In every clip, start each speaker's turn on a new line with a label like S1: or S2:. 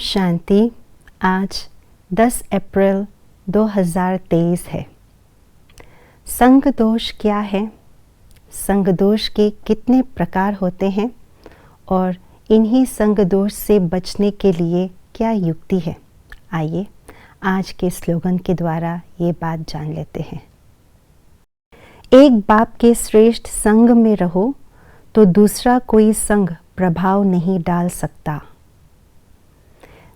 S1: शांति। आज 10 अप्रैल 2023 है। संग दोष क्या है, संग दोष के कितने प्रकार होते हैं और इन्हीं संग दोष से बचने के लिए क्या युक्ति है, आइए आज के स्लोगन के द्वारा ये बात जान लेते हैं। एक बाप के श्रेष्ठ संग में रहो तो दूसरा कोई संग प्रभाव नहीं डाल सकता।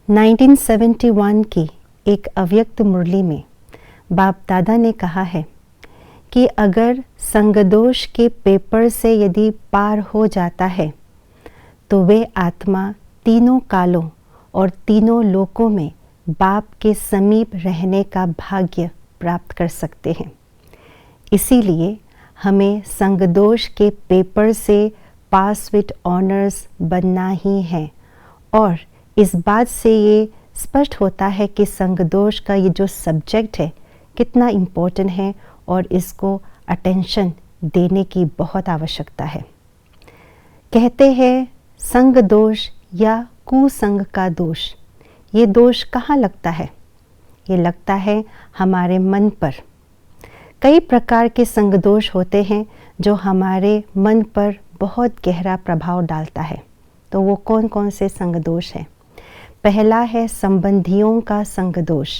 S1: 1971 की एक अव्यक्त मुरली में बाप दादा ने कहा है कि अगर संगदोष के पेपर से यदि पार हो जाता है तो वे आत्मा तीनों कालों और तीनों लोकों में बाप के समीप रहने का भाग्य प्राप्त कर सकते हैं। इसीलिए हमें संगदोष के पेपर से पास विद ऑनर्स बनना ही है। और इस बात से ये स्पष्ट होता है कि संगदोष का ये जो सब्जेक्ट है कितना इम्पोर्टेंट है और इसको अटेंशन देने की बहुत आवश्यकता है। कहते हैं संग दोष या कुसंग का दोष, ये दोष कहाँ लगता है? ये लगता है हमारे मन पर। कई प्रकार के संग दोष होते हैं जो हमारे मन पर बहुत गहरा प्रभाव डालता है। तो वो कौन कौन से संग दोष हैं? पहला है संबंधियों का संग दोष।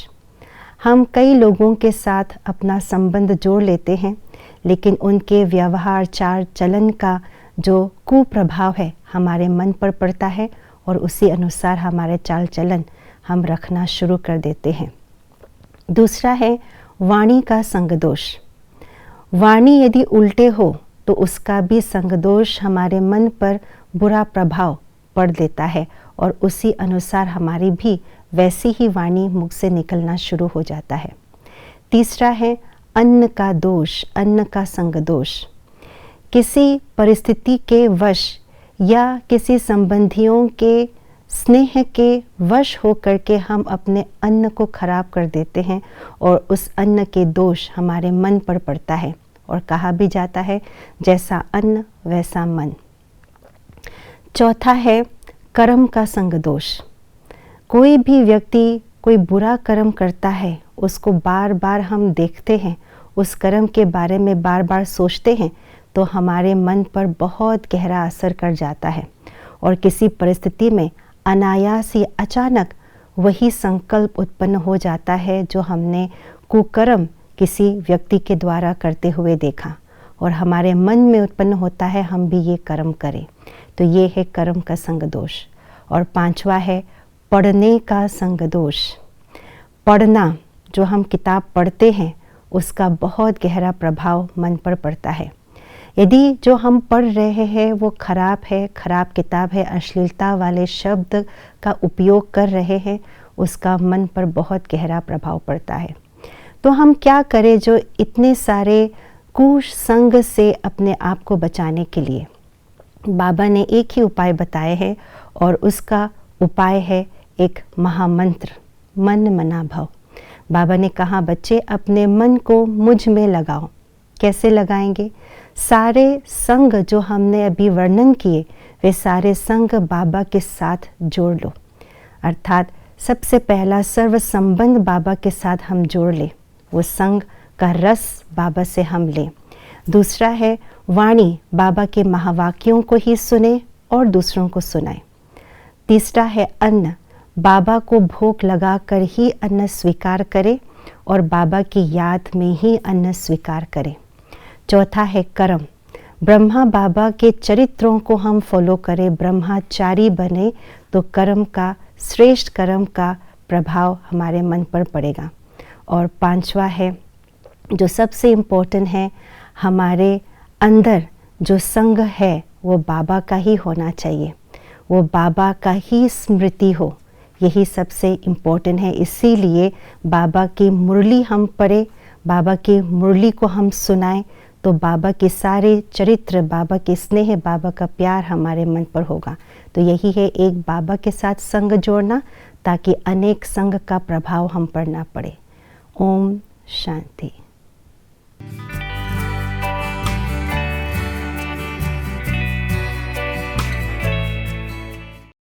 S1: हम कई लोगों के साथ अपना संबंध जोड़ लेते हैं, लेकिन उनके व्यवहार चाल चलन का जो कुप्रभाव है हमारे मन पर पड़ता है और उसी अनुसार हमारे चाल चलन हम रखना शुरू कर देते हैं। दूसरा है वाणी का संग दोष। वाणी यदि उल्टे हो तो उसका भी संग दोष हमारे मन पर बुरा प्रभाव पड़ देता है और उसी अनुसार हमारी भी वैसी ही वाणी मुख से निकलना शुरू हो जाता है। तीसरा है अन्न का दोष, अन्न का संग दोष। किसी परिस्थिति के वश या किसी संबंधियों के स्नेह के वश होकर के हम अपने अन्न को खराब कर देते हैं और उस अन्न के दोष हमारे मन पर पड़ता है। और कहा भी जाता है जैसा अन्न वैसा मन। चौथा है कर्म का संग दोष। कोई भी व्यक्ति कोई बुरा कर्म करता है, उसको बार बार हम देखते हैं, उस कर्म के बारे में बार बार सोचते हैं तो हमारे मन पर बहुत गहरा असर कर जाता है और किसी परिस्थिति में अनायास ही अचानक वही संकल्प उत्पन्न हो जाता है जो हमने कुकर्म किसी व्यक्ति के द्वारा करते हुए देखा और हमारे मन में उत्पन्न होता है हम भी ये कर्म करें। तो ये है कर्म का संग दोष। और पांचवा है पढ़ने का संग दोष। पढ़ना, जो हम किताब पढ़ते हैं उसका बहुत गहरा प्रभाव मन पर पड़ता है। यदि जो हम पढ़ रहे हैं वो खराब है, खराब किताब है, अश्लीलता वाले शब्द का उपयोग कर रहे हैं, उसका मन पर बहुत गहरा प्रभाव पड़ता है। तो हम क्या करें जो इतने सारे कुसंग से अपने आप को बचाने के लिए? बाबा ने एक ही उपाय बताए हैं और उसका उपाय है एक महामंत्र, मन मना भव। बाबा ने कहा बच्चे अपने मन को मुझ में लगाओ। कैसे लगाएंगे? सारे संग जो हमने अभी वर्णन किए वे सारे संग बाबा के साथ जोड़ लो। अर्थात सबसे पहला सर्व संबंध बाबा के साथ हम जोड़ लें, वो संग का रस बाबा से हम लें। दूसरा है वाणी, बाबा के महावाक्यों को ही सुने और दूसरों को सुनाएं। तीसरा है अन्न, बाबा को भोग लगाकर ही अन्न स्वीकार करें और बाबा की याद में ही अन्न स्वीकार करें। चौथा है कर्म, ब्रह्मा बाबा के चरित्रों को हम फॉलो करें, ब्रह्मचारी बने तो कर्म का, श्रेष्ठ कर्म का प्रभाव हमारे मन पर पड़ेगा। और पांचवा है जो सबसे इम्पोर्टेंट है, हमारे अंदर जो संग है वो बाबा का ही होना चाहिए, वो बाबा का ही स्मृति हो, यही सबसे इम्पोर्टेंट है। इसीलिए बाबा की मुरली हम पढ़ें, बाबा की मुरली को हम सुनाएं तो बाबा के सारे चरित्र, बाबा के स्नेह, बाबा का प्यार हमारे मन पर होगा। तो यही है एक बाबा के साथ संग जोड़ना ताकि अनेक संग का प्रभाव हम पर ना पड़े। ओम शांति।